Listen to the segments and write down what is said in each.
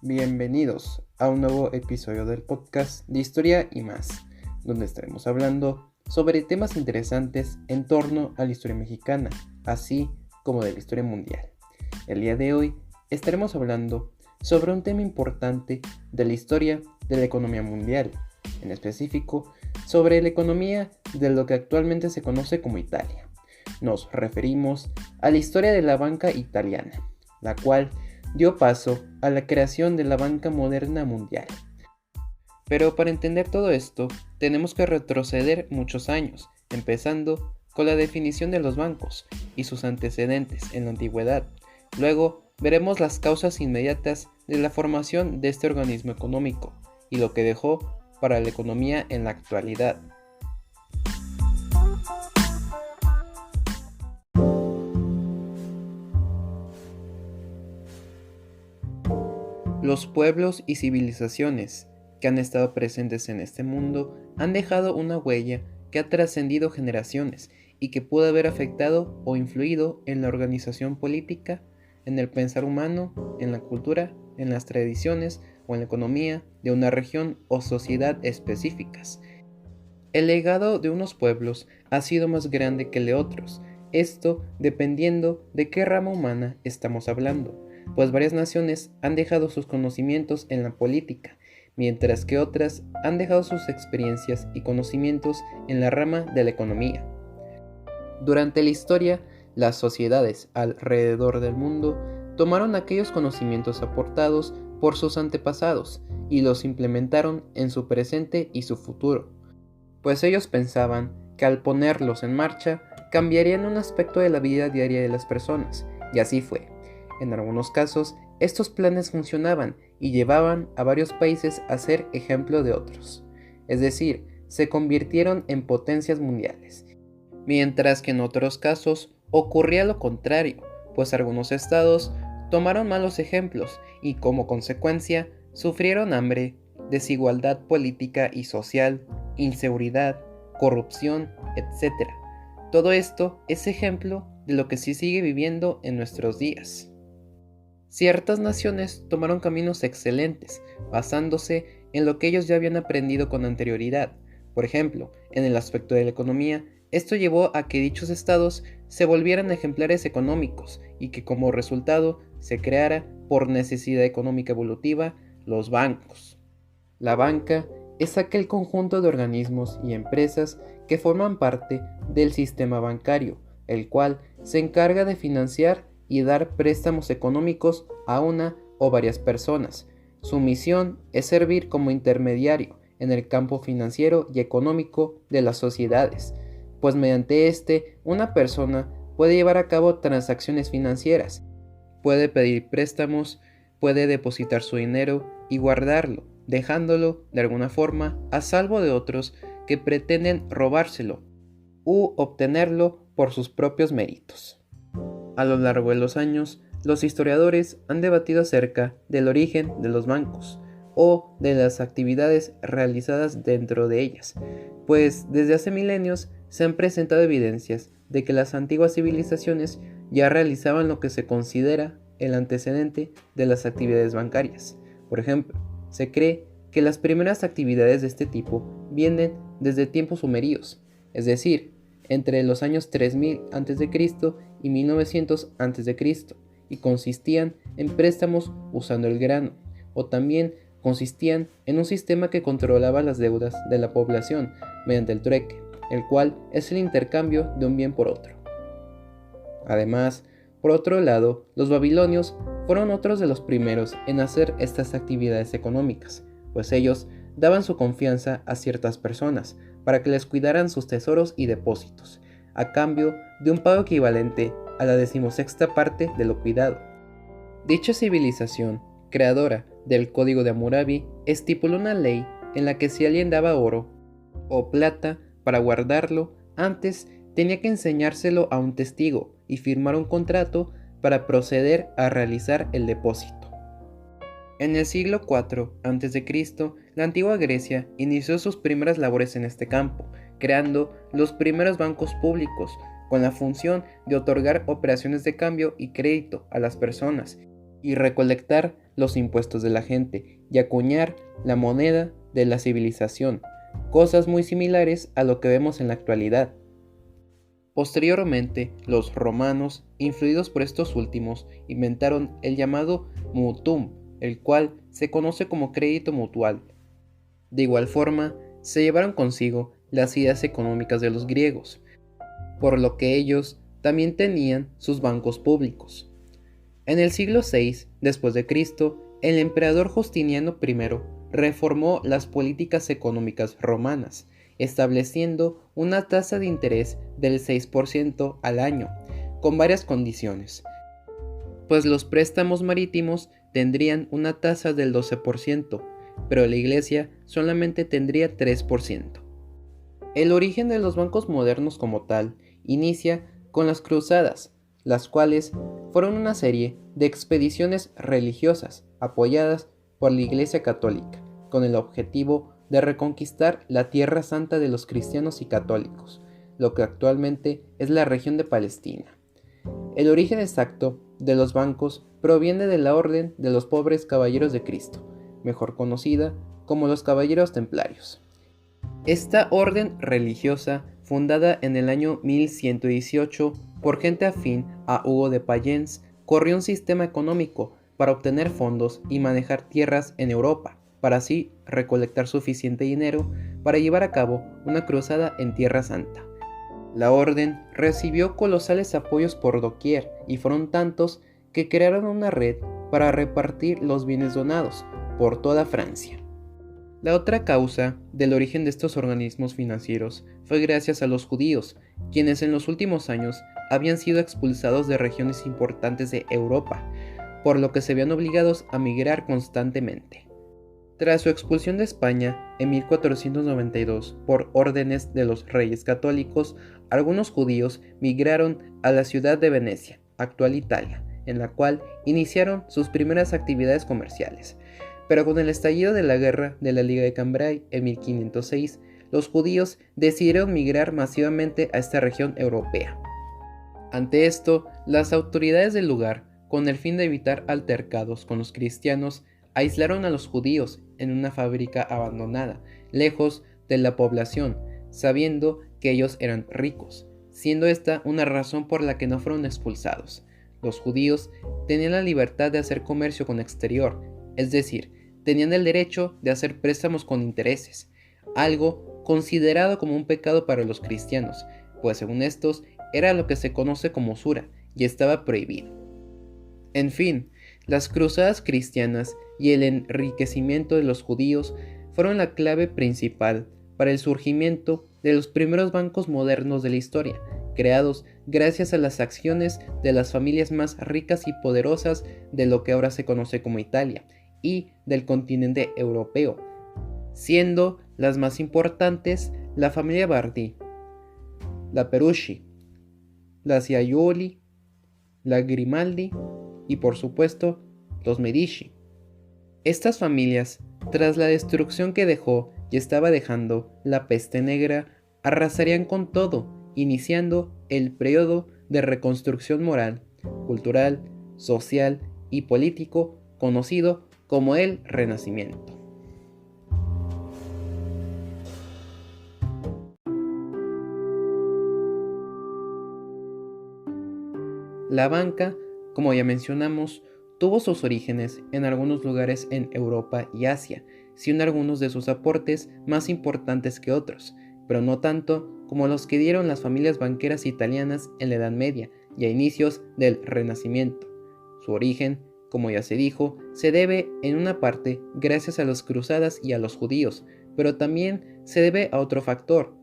Bienvenidos a un nuevo episodio del podcast de Historia y más, donde estaremos hablando sobre temas interesantes en torno a la historia mexicana, así como de la historia mundial. El día de hoy estaremos hablando sobre un tema importante de la historia de la economía mundial, en específico sobre la economía de lo que actualmente se conoce como Italia. Nos referimos a la historia de la banca italiana, la cual dio paso a la creación de la banca moderna mundial. Pero para entender todo esto, tenemos que retroceder muchos años, empezando con la definición de los bancos y sus antecedentes en la antigüedad. Luego veremos las causas inmediatas de la formación de este organismo económico y lo que dejó para la economía en la actualidad. Los pueblos y civilizaciones que han estado presentes en este mundo han dejado una huella que ha trascendido generaciones y que pudo haber afectado o influido en la organización política, en el pensar humano, en la cultura, en las tradiciones o en la economía de una región o sociedad específicas. El legado de unos pueblos ha sido más grande que el de otros, esto dependiendo de qué rama humana estamos hablando, pues varias naciones han dejado sus conocimientos en la política, mientras que otras han dejado sus experiencias y conocimientos en la rama de la economía. Durante la historia, las sociedades alrededor del mundo tomaron aquellos conocimientos aportados por sus antepasados y los implementaron en su presente y su futuro, pues ellos pensaban que al ponerlos en marcha cambiarían un aspecto de la vida diaria de las personas, y así fue. En algunos casos, estos planes funcionaban y llevaban a varios países a ser ejemplo de otros, es decir, se convirtieron en potencias mundiales, mientras que en otros casos ocurría lo contrario, pues algunos estados tomaron malos ejemplos y como consecuencia sufrieron hambre, desigualdad política y social, inseguridad, corrupción, etc. Todo esto es ejemplo de lo que se sigue viviendo en nuestros días. Ciertas naciones tomaron caminos excelentes, basándose en lo que ellos ya habían aprendido con anterioridad. Por ejemplo, en el aspecto de la economía, esto llevó a que dichos estados se volvieran ejemplares económicos y que como resultado se creara, por necesidad económica evolutiva, los bancos. La banca es aquel conjunto de organismos y empresas que forman parte del sistema bancario, el cual se encarga de financiar y dar préstamos económicos a una o varias personas. Su misión es servir como intermediario en el campo financiero y económico de las sociedades, pues mediante una persona puede llevar a cabo transacciones financieras, puede pedir préstamos, puede depositar su dinero y guardarlo, dejándolo de alguna forma a salvo de otros que pretenden robárselo u obtenerlo por sus propios méritos. A lo largo de los años, los historiadores han debatido acerca del origen de los bancos o de las actividades realizadas dentro de ellas, pues desde hace milenios se han presentado evidencias de que las antiguas civilizaciones ya realizaban lo que se considera el antecedente de las actividades bancarias. Por ejemplo, se cree que las primeras actividades de este tipo vienen desde tiempos sumerios, es decir, entre los años 3000 a.C. y 1900 a.C., y consistían en préstamos usando el grano, o también consistían en un sistema que controlaba las deudas de la población mediante el trueque, el cual es el intercambio de un bien por otro. Además, por otro lado, los babilonios fueron otros de los primeros en hacer estas actividades económicas, pues ellos daban su confianza a ciertas personas para que les cuidaran sus tesoros y depósitos, a cambio de un pago equivalente a la 16ª parte de lo cuidado. Dicha civilización, creadora del Código de Hammurabi, estipuló una ley en la que si alguien daba oro o plata para guardarlo, antes tenía que enseñárselo a un testigo y firmar un contrato para proceder a realizar el depósito. En el siglo IV a.C., la antigua Grecia inició sus primeras labores en este campo, creando los primeros bancos públicos, con la función de otorgar operaciones de cambio y crédito a las personas y recolectar los impuestos de la gente y acuñar la moneda de la civilización, cosas muy similares a lo que vemos en la actualidad. Posteriormente, los romanos, influidos por estos últimos, inventaron el llamado mutuum, el cual se conoce como crédito mutual. De igual forma, se llevaron consigo las ideas económicas de los griegos, por lo que ellos también tenían sus bancos públicos. En el siglo VI después de Cristo, el emperador Justiniano I reformó las políticas económicas romanas, estableciendo una tasa de interés del 6% al año, con varias condiciones, pues los préstamos marítimos tendrían una tasa del 12%, pero la Iglesia solamente tendría 3%. El origen de los bancos modernos como tal inicia con las cruzadas, las cuales fueron una serie de expediciones religiosas apoyadas por la Iglesia Católica, con el objetivo de reconquistar la Tierra Santa de los cristianos y católicos, lo que actualmente es la región de Palestina. El origen exacto de los bancos proviene de la Orden de los Pobres Caballeros de Cristo, mejor conocida como los Caballeros Templarios. Esta orden religiosa, fundada en el año 1118 por gente afín a Hugo de Payens, corrió un sistema económico para obtener fondos y manejar tierras en Europa, para así recolectar suficiente dinero para llevar a cabo una cruzada en Tierra Santa. La orden recibió colosales apoyos por doquier y fueron tantos que crearon una red para repartir los bienes donados por toda Francia. La otra causa del origen de estos organismos financieros fue gracias a los judíos, quienes en los últimos años habían sido expulsados de regiones importantes de Europa, por lo que se veían obligados a migrar constantemente. Tras su expulsión de España en 1492 por órdenes de los reyes católicos, algunos judíos migraron a la ciudad de Venecia, actual Italia, en la cual iniciaron sus primeras actividades comerciales. Pero con el estallido de la guerra de la Liga de Cambrai en 1506, los judíos decidieron migrar masivamente a esta región europea. Ante esto, las autoridades del lugar, con el fin de evitar altercados con los cristianos, aislaron a los judíos en una fábrica abandonada, lejos de la población, sabiendo que ellos eran ricos, siendo esta una razón por la que no fueron expulsados. Los judíos tenían la libertad de hacer comercio con exterior, es decir, tenían el derecho de hacer préstamos con intereses, algo considerado como un pecado para los cristianos, pues según estos era lo que se conoce como usura y estaba prohibido. En fin, las cruzadas cristianas y el enriquecimiento de los judíos fueron la clave principal para el surgimiento de los primeros bancos modernos de la historia, creados gracias a las acciones de las familias más ricas y poderosas de lo que ahora se conoce como Italia y del continente europeo, siendo las más importantes la familia Bardi, la Perucci, la Ciaiuoli, la Grimaldi y por supuesto los Medici. Estas familias, tras la destrucción que dejó y estaba dejando la peste negra, arrasarían con todo, iniciando el periodo de reconstrucción moral, cultural, social y político conocido como el Renacimiento. La banca, como ya mencionamos, tuvo sus orígenes en algunos lugares en Europa y Asia, siendo algunos de sus aportes más importantes que otros, pero no tanto como los que dieron las familias banqueras italianas en la Edad Media y a inicios del Renacimiento. Su origen, como ya se dijo, se debe en una parte gracias a las cruzadas y a los judíos, pero también se debe a otro factor.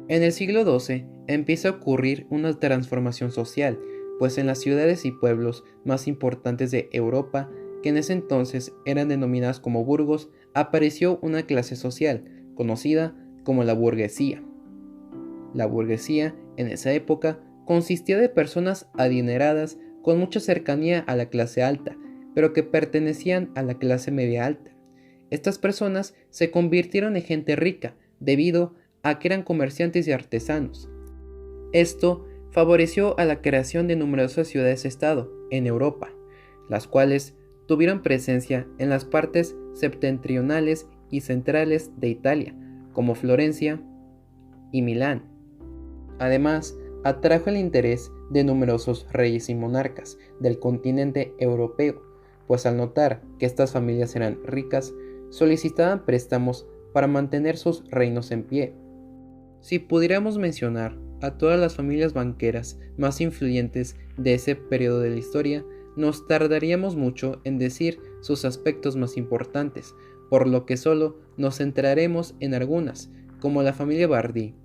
En el siglo XII empieza a ocurrir una transformación social, pues en las ciudades y pueblos más importantes de Europa, que en ese entonces eran denominadas como burgos, apareció una clase social, conocida como la burguesía. La burguesía, en esa época, consistía de personas adineradas con mucha cercanía a la clase alta, pero que pertenecían a la clase media alta. Estas personas se convirtieron en gente rica, debido a que eran comerciantes y artesanos. Esto favoreció a la creación de numerosas ciudades-estado en Europa, las cuales tuvieron presencia en las partes septentrionales y centrales de Italia, como Florencia y Milán. Además, atrajo el interés de numerosos reyes y monarcas del continente europeo, pues al notar que estas familias eran ricas, solicitaban préstamos para mantener sus reinos en pie. Si pudiéramos mencionar a todas las familias banqueras más influyentes de ese periodo de la historia, nos tardaríamos mucho en decir sus aspectos más importantes, por lo que solo nos centraremos en algunas, como la familia Bardi,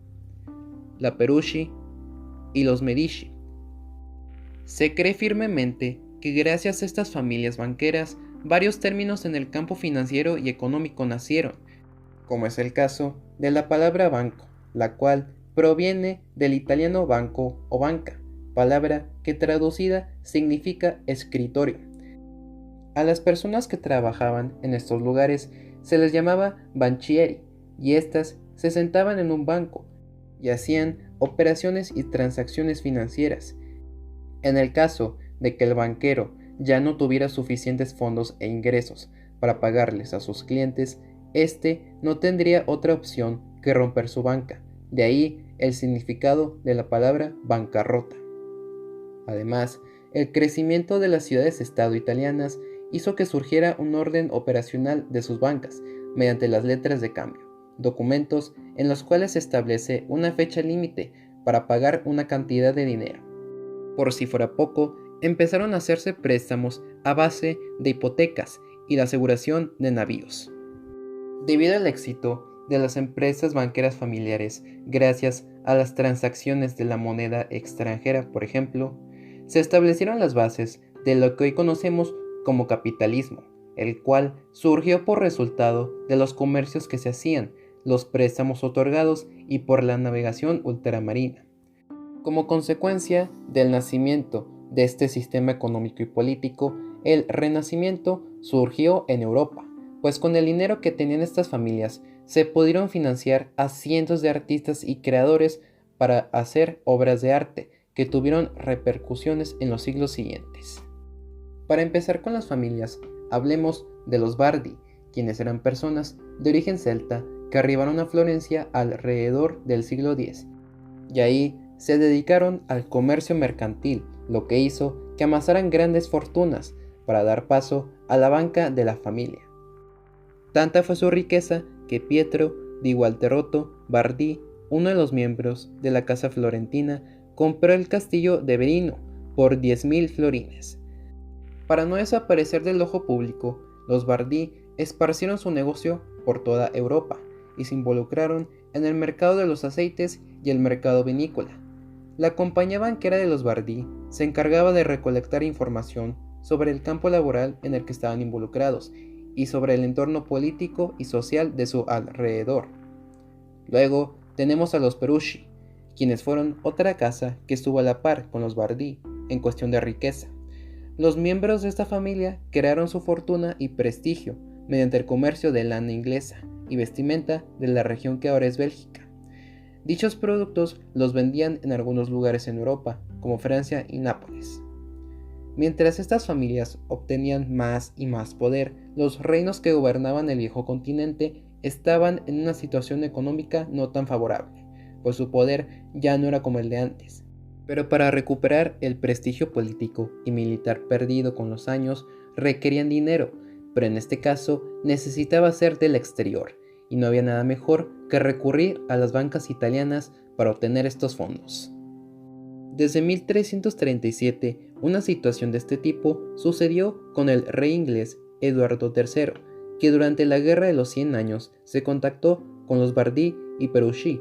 la Perucci y los Medici. Se cree firmemente que gracias a estas familias banqueras, varios términos en el campo financiero y económico nacieron, como es el caso de la palabra banco, la cual proviene del italiano banco o banca, palabra que traducida significa escritorio. A las personas que trabajaban en estos lugares se les llamaba banchieri, y éstas se sentaban en un banco y hacían operaciones y transacciones financieras. En el caso de que el banquero ya no tuviera suficientes fondos e ingresos para pagarles a sus clientes, éste no tendría otra opción que romper su banca, de ahí el significado de la palabra bancarrota. Además, el crecimiento de las ciudades-estado italianas hizo que surgiera un orden operacional de sus bancas mediante las letras de cambio, documentos en los cuales se establece una fecha límite para pagar una cantidad de dinero. Por si fuera poco, empezaron a hacerse préstamos a base de hipotecas y la aseguración de navíos. Debido al éxito de las empresas banqueras familiares, gracias a las transacciones de la moneda extranjera, por ejemplo, se establecieron las bases de lo que hoy conocemos como capitalismo, el cual surgió por resultado de los comercios que se hacían, los préstamos otorgados y por la navegación ultramarina. Como consecuencia del nacimiento de este sistema económico y político, el Renacimiento surgió en Europa, pues con el dinero que tenían estas familias se pudieron financiar a cientos de artistas y creadores para hacer obras de arte que tuvieron repercusiones en los siglos siguientes. Para empezar con las familias, hablemos de los Bardi, quienes eran personas de origen celta que arribaron a Florencia alrededor del siglo X, y ahí se dedicaron al comercio mercantil, lo que hizo que amasaran grandes fortunas para dar paso a la banca de la familia. Tanta fue su riqueza que Pietro di Gualteroto Bardi, uno de los miembros de la casa florentina, compró el castillo de Verino por 10.000 florines. Para no desaparecer del ojo público, los Bardi esparcieron su negocio por toda Europa y se involucraron en el mercado de los aceites y el mercado vinícola. La compañía banquera de los Bardi se encargaba de recolectar información sobre el campo laboral en el que estaban involucrados y sobre el entorno político y social de su alrededor. Luego tenemos a los Perucci, quienes fueron otra casa que estuvo a la par con los Bardi en cuestión de riqueza. Los miembros de esta familia crearon su fortuna y prestigio mediante el comercio de lana inglesa y vestimenta de la región que ahora es Bélgica. Dichos productos los vendían en algunos lugares en Europa, como Francia y Nápoles. Mientras estas familias obtenían más y más poder, los reinos que gobernaban el viejo continente estaban en una situación económica no tan favorable, pues su poder ya no era como el de antes. Pero para recuperar el prestigio político y militar perdido con los años, requerían dinero, pero en este caso necesitaba ser del exterior, y no había nada mejor que recurrir a las bancas italianas para obtener estos fondos. Desde 1337, una situación de este tipo sucedió con el rey inglés Eduardo III, que durante la Guerra de los 100 Años se contactó con los Bardi y Perucci,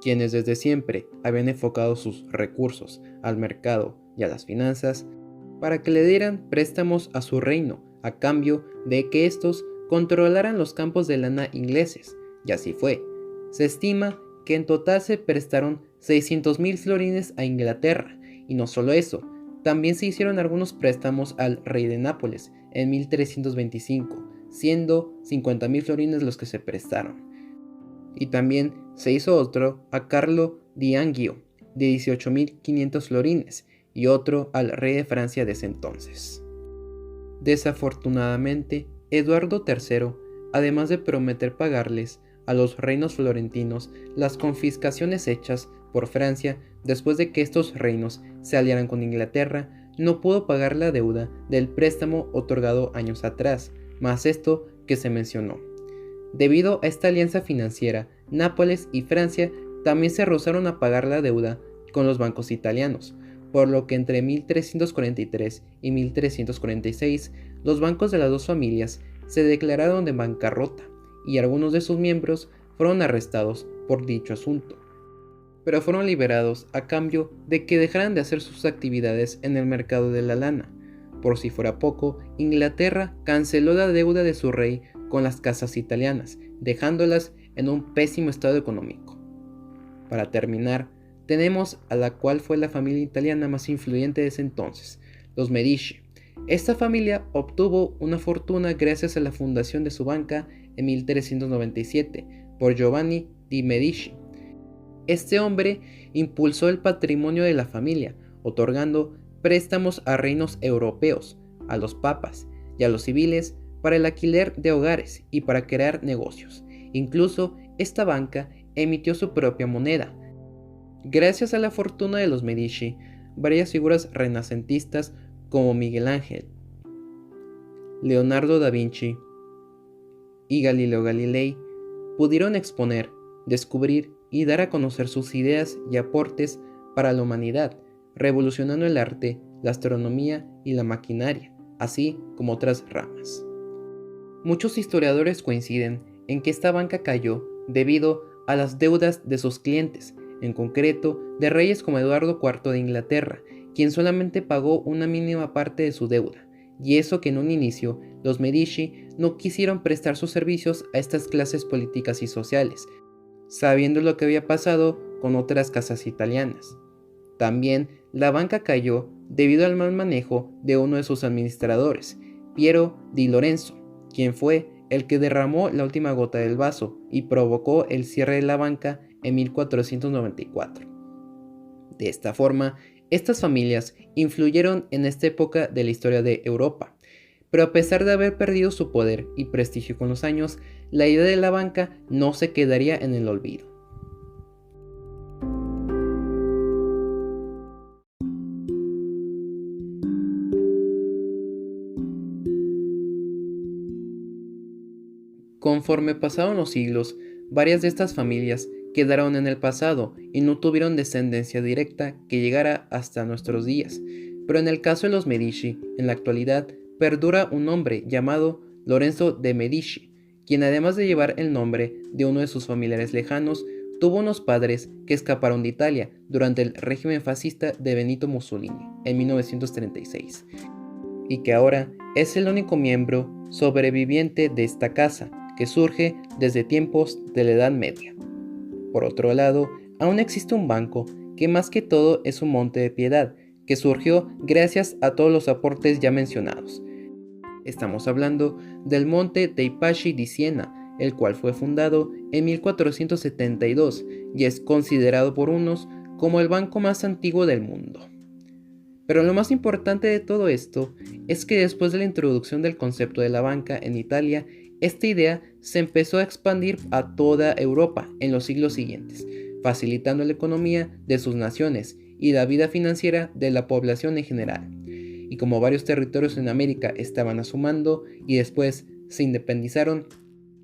quienes desde siempre habían enfocado sus recursos al mercado y a las finanzas, para que le dieran préstamos a su reino, a cambio de que estos controlaran los campos de lana ingleses, y así fue. Se estima que en total se prestaron 600.000 florines a Inglaterra, y no solo eso, también se hicieron algunos préstamos al rey de Nápoles en 1325, siendo 50.000 florines los que se prestaron. Y también se hizo otro a Carlo di Anghio de 18.500 florines y otro al rey de Francia de ese entonces. Desafortunadamente, Eduardo III, además de prometer pagarles a los reinos florentinos las confiscaciones hechas por Francia después de que estos reinos se aliaran con Inglaterra, no pudo pagar la deuda del préstamo otorgado años atrás, más esto que se mencionó. Debido a esta alianza financiera, Nápoles y Francia también se rehusaron a pagar la deuda con los bancos italianos, por lo que entre 1343 y 1346 los bancos de las dos familias se declararon de bancarrota y algunos de sus miembros fueron arrestados por dicho asunto, pero fueron liberados a cambio de que dejaran de hacer sus actividades en el mercado de la lana. Por si fuera poco, Inglaterra canceló la deuda de su rey con las casas italianas, dejándolas en un pésimo estado económico. Para terminar, tenemos a la cual fue la familia italiana más influyente de ese entonces, los Medici. Esta familia obtuvo una fortuna gracias a la fundación de su banca en 1397 por Giovanni di Medici. Este hombre impulsó el patrimonio de la familia, otorgando préstamos a reinos europeos, a los papas y a los civiles para el alquiler de hogares y para crear negocios. Incluso esta banca emitió su propia moneda. Gracias a la fortuna de los Medici, varias figuras renacentistas como Miguel Ángel, Leonardo da Vinci y Galileo Galilei pudieron exponer, descubrir y dar a conocer sus ideas y aportes para la humanidad, revolucionando el arte, la astronomía y la maquinaria, así como otras ramas. Muchos historiadores coinciden en que esta banca cayó debido a las deudas de sus clientes, en concreto de reyes como Eduardo IV de Inglaterra, quien solamente pagó una mínima parte de su deuda, y eso que en un inicio los Medici no quisieron prestar sus servicios a estas clases políticas y sociales, sabiendo lo que había pasado con otras casas italianas. También la banca cayó debido al mal manejo de uno de sus administradores, Piero di Lorenzo, quien fue el que derramó la última gota del vaso y provocó el cierre de la banca en 1494. De esta forma, estas familias influyeron en esta época de la historia de Europa, pero a pesar de haber perdido su poder y prestigio con los años, la idea de la banca no se quedaría en el olvido. Conforme pasaron los siglos, varias de estas familias quedaron en el pasado y no tuvieron descendencia directa que llegara hasta nuestros días, pero en el caso de los Medici, en la actualidad, perdura un hombre llamado Lorenzo de Medici, quien además de llevar el nombre de uno de sus familiares lejanos, tuvo unos padres que escaparon de Italia durante el régimen fascista de Benito Mussolini en 1936, y que ahora es el único miembro sobreviviente de esta casa, que surge desde tiempos de la Edad Media. Por otro lado, aún existe un banco que más que todo es un monte de piedad, que surgió gracias a todos los aportes ya mencionados. Estamos hablando del monte Dei Paschi di Siena, el cual fue fundado en 1472 y es considerado por unos como el banco más antiguo del mundo. Pero lo más importante de todo esto es que después de la introducción del concepto de la banca en Italia, esta idea se empezó a expandir a toda Europa en los siglos siguientes, facilitando la economía de sus naciones y la vida financiera de la población en general. Y como varios territorios en América estaban asomando y después se independizaron,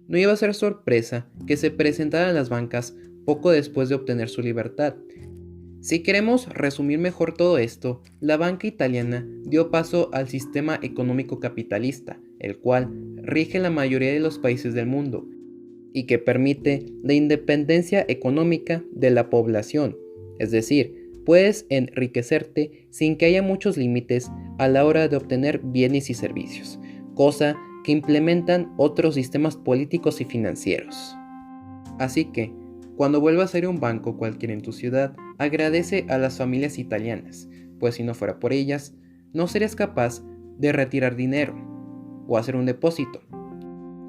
no iba a ser sorpresa que se presentaran las bancas poco después de obtener su libertad. Si queremos resumir mejor todo esto, la banca italiana dio paso al sistema económico capitalista, el cual rige la mayoría de los países del mundo y que permite la independencia económica de la población, es decir, puedes enriquecerte sin que haya muchos límites a la hora de obtener bienes y servicios, cosa que implementan otros sistemas políticos y financieros. Así que, cuando vuelvas a ir a un banco cualquiera en tu ciudad, agradece a las familias italianas, pues si no fuera por ellas, no serías capaz de retirar dinero, o hacer un depósito,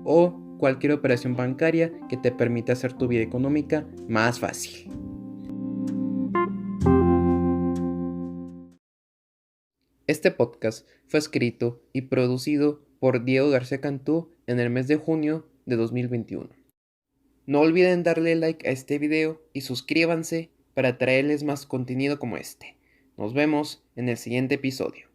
o cualquier operación bancaria que te permita hacer tu vida económica más fácil. Este podcast fue escrito y producido por Diego García Cantú en el mes de junio de 2021. No olviden darle like a este video y suscríbanse para traerles más contenido como este. Nos vemos en el siguiente episodio.